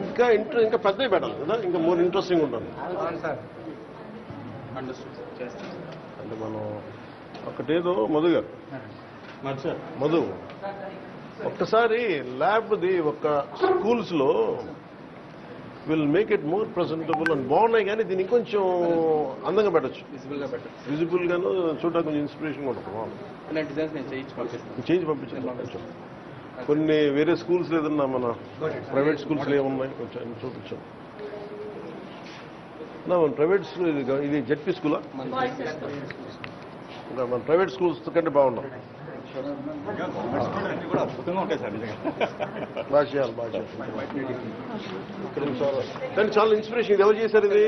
ఇంకా పెద్దవి పెట్టాలి కదా, ఇంకా మోర్ ఇంట్రెస్టింగ్ ఉంటుంది. అంటే మనం ఒకటేదో మధు గారు మధు ఒక్కసారి ల్యాబ్ది ఒక స్కూల్స్లో will make it more presentable అని బాగున్నాయి, కానీ దీన్ని ఇంకొంచెం అందంగా పెట్టచ్చు, విజిబుల్ గాను చూడడానికి కొంచెం ఇన్స్పిరేషన్ ఉంటుంది. చేంజ్ పంపించాను. కొన్ని వేరే స్కూల్స్ ఏదన్నా మన ప్రైవేట్ స్కూల్స్లో ఏమున్నాయి కొంచెం చూపించాం. మన ప్రైవేట్ స్కూల్ ఇది జెడ్పీ స్కూలా, ఇంకా మన ప్రైవేట్ స్కూల్స్ కంటే బాగున్నాం. బాగా చేయాలి. కానీ చాలా ఇన్స్పిరేషన్. ఇది ఎవరు చేశారు? ఇది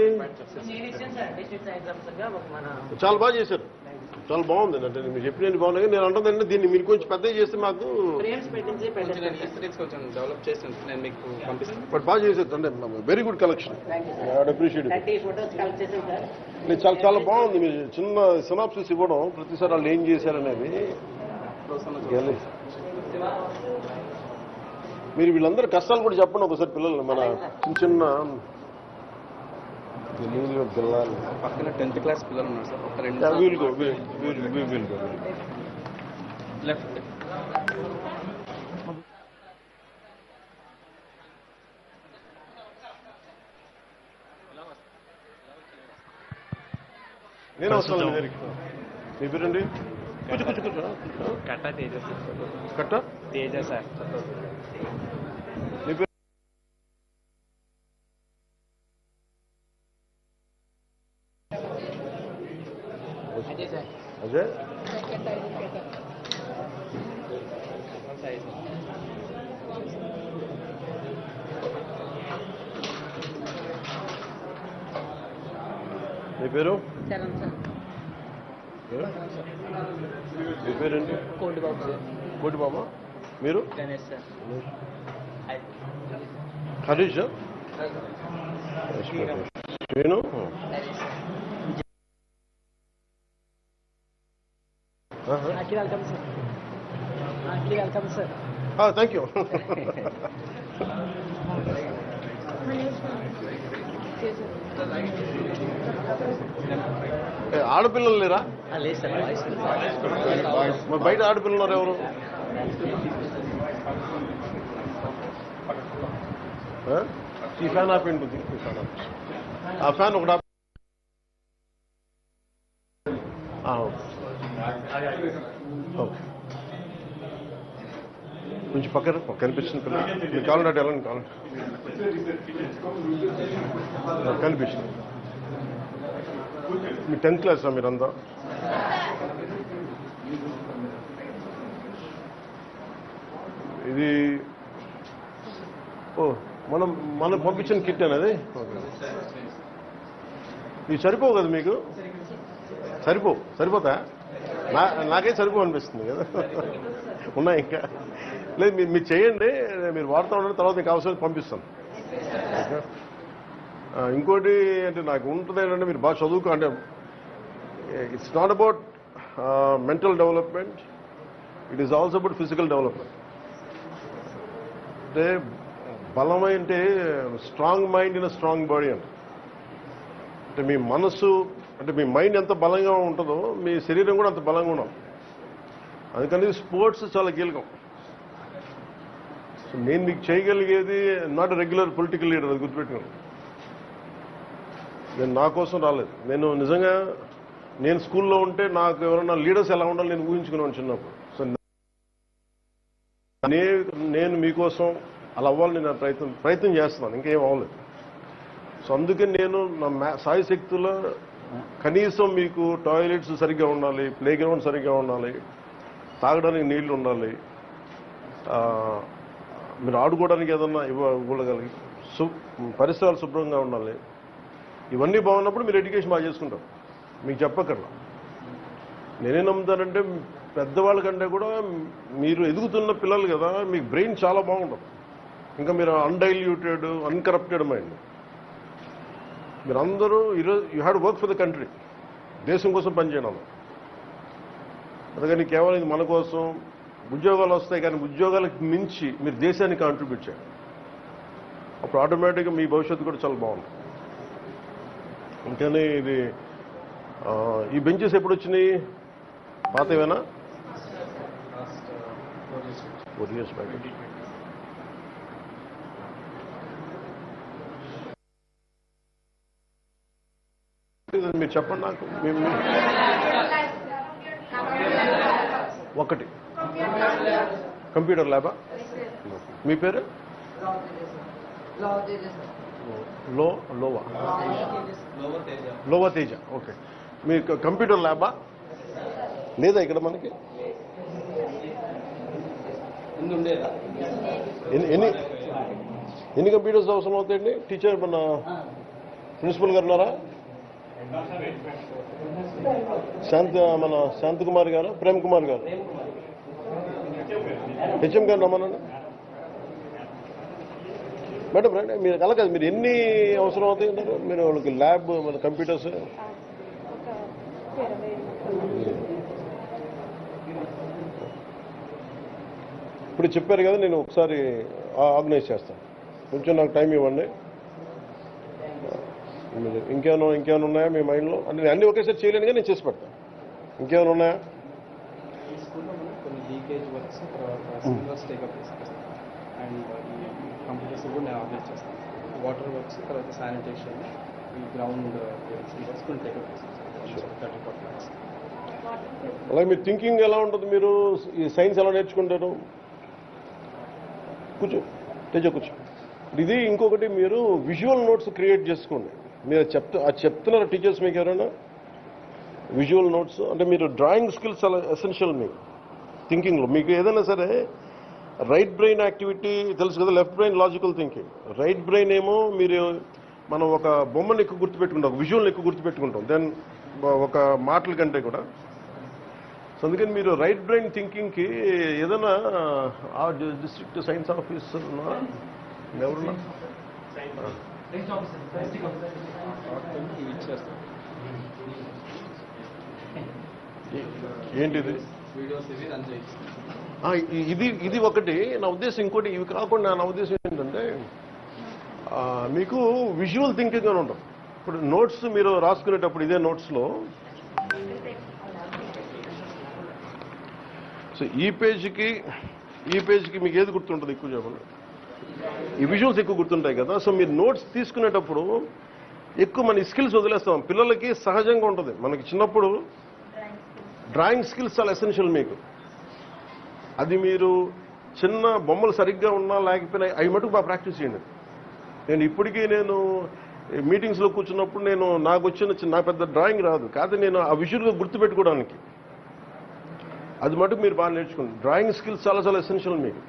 చాలా బాగా చేశారు, చాలా బాగుంది. అంటే మీరు చెప్పిన బాగున్నాయి. నేను అంటుందంటే దీన్ని మీరు కొంచెం పెద్దగా చేస్తే మాకు బట్ బాగా చేశారు. అంటే వెరీ గుడ్ కలెక్షన్, అప్రిషియేట్. నేను చాలా చాలా బాగుంది. మీరు చిన్న సినాప్సిస్ ఇవ్వడం ప్రతిసారి వాళ్ళు ఏం చేశారనేది. మీరు వీళ్ళందరూ కష్టాలు కూడా చెప్పండి ఒకసారి పిల్లలు. మన చిన్న పిల్లలు పక్కన 10th క్లాస్ పిల్లలు ఉన్నారు సార్. ఒక రెండు లెఫ్ట్ నేను వస్తాను. మీ పేరండి? కట్ట తేజ సార్. కట్ట తేజ సార్. మీ పేరు? అజయ్. మీ పేరు? మీ పేరేంటి? కోటి బాబా. మీరు? హరీష్. నేను థ్యాంక్ యూ. ఆడపిల్లలు లేరా? బయట ఆడపిల్లలు ఉన్నారు ఎవరు? ఈ ఫ్యాన్ ఆపేంటి? ఆ ఫ్యాన్ ఒకటి ఓకే. కొంచెం పక్కన కనిపిస్తుంది పిల్లలు. మీకు కావాలంటే వెళ్ళండి. కావాలంటే కనిపిస్తుంది. మీ 10th క్లాసా మీరంతా? ఇది మనం పంపించిన కిట్ అనేది. ఇవి సరిపోవు కదా మీకు? సరిపోతా? నాకే సరిపో అనిపిస్తుంది కదా. ఉన్నాయి ఇంకా లేదు. మీరు చేయండి, మీరు వాడుతూ ఉండండి. తర్వాత మీకు అవసరం పంపిస్తాను. ఇంకోటి అంటే నాకు ఉంటుంది ఏంటంటే మీరు బాగా చదువుకో. అంటే it's not about mental development, it is also about physical development. అంటే బలమైంటే strong mind in strong body అంటే మీ మనసు అంటే మీ మైండ్ ఎంత బలంగా ఉంటుందో మీ శరీరం కూడా అంత బలంగా ఉండాలి. అందుకని స్పోర్ట్స్ చాలా కీలకం. సో నేను మీకు చేయగలిగేది నాట్ రెగ్యులర్ పొలిటికల్ లీడర్, అది గుర్తుపెట్టుకోండి. నేను నా కోసం రాలేదు. నేను నిజంగా నేను స్కూల్లో ఉంటే నాకు ఎవరైనా లీడర్స్ ఎలా ఉండాలి నేను ఊహించుకున్నాను చిన్నప్పుడు. సో నేను మీకోసం అలా అవ్వాలని నేను ప్రయత్నం చేస్తున్నాను, ఇంకేం అవ్వలేదు. సో అందుకని నేను నా సాయి శక్తుల్లో కనీసం మీకు టాయిలెట్స్ సరిగ్గా ఉండాలి, ప్లే గ్రౌండ్ సరిగ్గా ఉండాలి, తాగడానికి నీళ్లు ఉండాలి, మీరు ఆడుకోవడానికి ఏదన్నా ఇవ్వగలిగి పరిసరాలు శుభ్రంగా ఉండాలి. ఇవన్నీ బాగున్నప్పుడు మీరు ఎడ్యుకేషన్ బాగా చేసుకుంటారు. మీకు చెప్పక్కర్లా. నేనే నమ్ముతానంటే పెద్దవాళ్ళ కంటే కూడా మీరు ఎదుగుతున్న పిల్లలు కదా, మీకు బ్రెయిన్ చాలా బాగుంటుంది. ఇంకా మీరు అన్డైల్యూటెడ్ అన్కరప్టెడ్ మైండ్. మీరందరూ ఈరోజు you have to work for the country. దేశం కోసం పనిచేయడం. అందుకని కేవలం ఇది మన కోసం ఉద్యోగాలు వస్తాయి, కానీ ఉద్యోగాలకు మించి మీరు దేశానికి కాంట్రిబ్యూట్ చేయాలి. అప్పుడు ఆటోమేటిక్గా మీ భవిష్యత్తు కూడా చాలా బాగుంది. ఇంకనే ఇది ఈ బెంచెస్ ఎప్పుడు వచ్చినాయి? పాతవేనా? 4 years back. మీరు చెప్పండి నాకు. ఒకటి కంప్యూటర్ ల్యాబా? మీ పేరు? లోవా తేజ. ఓకే. మీ కంప్యూటర్ ల్యాబా లేదా ఇక్కడ మనకి? ఎన్ని కంప్యూటర్స్ అవసరం అవుతాయండి? టీచర్ మన ప్రిన్సిపల్ గారు ఉన్నారా? మన శాంతకుమార్ గారు, ప్రేమ్ కుమార్ గారు, హెచ్ఎం గారు రమ్మనండి. మేడం రండి. మీరు అలా కాదు, మీరు ఎన్ని అవసరం అవుతాయి అంటారు? మీరు వాళ్ళకి ల్యాబ్ మన కంప్యూటర్స్ ఇప్పుడు చెప్పారు కదా, నేను ఒకసారి ఆర్గనైజ్ చేస్తాను. కొంచెం నాకు టైం ఇవ్వండి. ఇంకేమైనా ఉన్నాయా మీ మైండ్లో? అంటే అన్నీ ఒకేసారి చేయలేను, కానీ నేను చేసి పెడతాను. ఇంకేమైనా ఉన్నాయా? లీకేజ్ వర్క్స్ తర్వాత టేకప్ చేస్తాను. అండ్ ఈ కంప్యూటర్స్ కూడా నేను ఆపరేట్ చేస్తాను. వాటర్ వర్క్స్ తర్వాత శానిటేషన్, ఈ గ్రౌండ్ వర్క్స్ కూడా టేకప్ చేస్తాను. అలాగే మీ థింకింగ్ ఎలా ఉంటుంది? మీరు ఈ సైన్స్ ఎలా నేర్చుకుంటారు? కూర్చో తేజ, కూర్చో. ఇది ఇంకొకటి, మీరు విజువల్ నోట్స్ క్రియేట్ చేసుకోండి. మీరు చెప్తున్నారు టీచర్స్ మీకు ఎవరైనా విజువల్ నోట్స్? అంటే మీరు డ్రాయింగ్ స్కిల్స్ చాలా ఎసెన్షియల్ మీకు థింకింగ్లో. మీకు ఏదైనా సరే రైట్ బ్రెయిన్ యాక్టివిటీ తెలుసు కదా, left brain logical thinking. Right brain ఏమో మనం ఒక బొమ్మను ఎక్కువ గుర్తుపెట్టుకుంటాం, ఒక విజువల్ని ఎక్కువ గుర్తుపెట్టుకుంటాం దెన్ ఒక మాటల కంటే కూడా. సో అందుకని మీరు రైట్ బ్రెయిన్ థింకింగ్కి ఏదైనా డిస్ట్రిక్ట్ సైన్స్ ఆఫీసర్ ఉన్నారా? ఎవరున్నా? ఏంటిది? ఇది ఒకటి నా ఉద్దేశం. ఇంకోటి ఇవి కాకుండా నా ఉద్దేశం ఏంటంటే మీకు విజువల్ థింకింగ్ అని ఉంటుంది. ఇప్పుడు నోట్స్ మీరు రాసుకునేటప్పుడు ఇదే నోట్స్లో సో ఈ పేజీకి మీకు ఏది గుర్తుంటుంది ఎక్కువ చెప్పండి? ఈ విజువల్స్ ఎక్కువ గుర్తుంటాయి కదా. సో మీరు నోట్స్ తీసుకునేటప్పుడు ఎక్కువ మన స్కిల్స్ వదిలేస్తాం. పిల్లలకి సహజంగా ఉంటుంది, మనకి చిన్నప్పుడు డ్రాయింగ్ స్కిల్స్ చాలా ఎసెన్షియల్ మీకు. అది మీరు చిన్న బొమ్మలు సరిగ్గా ఉన్నా లేకపోయినా అవి మటుకు బాగా ప్రాక్టీస్ చేయండి. నేను ఇప్పటికీ మీటింగ్స్లో కూర్చున్నప్పుడు నాకు వచ్చిన నా పెద్ద డ్రాయింగ్ రాదు, కాదు నేను ఆ విజువల్గా గుర్తుపెట్టుకోవడానికి అది మటుకు మీరు బాగా నేర్చుకోండి. డ్రాయింగ్ స్కిల్స్ చాలా చాలా ఎసెన్షియల్ మీకు.